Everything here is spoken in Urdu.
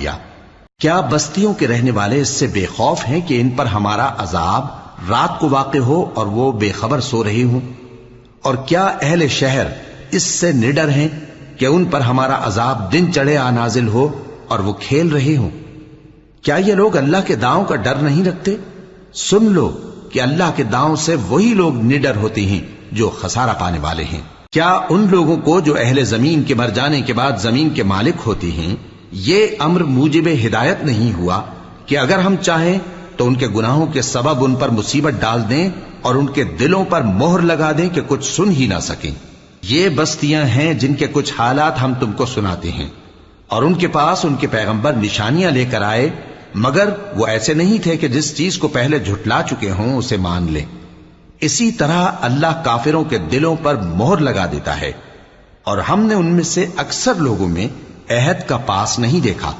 دیا۔ کیا بستیوں کے رہنے والے اس سے بے خوف ہیں کہ ان پر ہمارا عذاب رات کو واقع ہو اور وہ بے خبر سو رہے ہوں؟ اور کیا اہل شہر اس سے نڈر ہیں کہ ان پر ہمارا عذاب دن چڑھے آ نازل ہو اور وہ کھیل رہے ہوں؟ کیا یہ لوگ اللہ کے داؤں کا ڈر نہیں رکھتے؟ سن لو کہ اللہ کے داؤں سے وہی لوگ نڈر ہوتے ہیں جو خسارہ پانے والے ہیں۔ کیا ان لوگوں کو جو اہل زمین کے مر جانے کے بعد زمین کے مالک ہوتے ہیں یہ امر موجب ہدایت نہیں ہوا کہ اگر ہم چاہیں تو ان کے گناہوں کے سبب ان پر مصیبت ڈال دیں اور ان کے دلوں پر مہر لگا دیں کہ کچھ سن ہی نہ سکیں؟ یہ بستیاں ہیں جن کے کچھ حالات ہم تم کو سناتے ہیں، اور ان کے پاس ان کے پیغمبر نشانیاں لے کر آئے، مگر وہ ایسے نہیں تھے کہ جس چیز کو پہلے جھٹلا چکے ہوں اسے مان لیں۔ اسی طرح اللہ کافروں کے دلوں پر مہر لگا دیتا ہے، اور ہم نے ان میں سے اکثر لوگوں میں عہد کا پاس نہیں دیکھا۔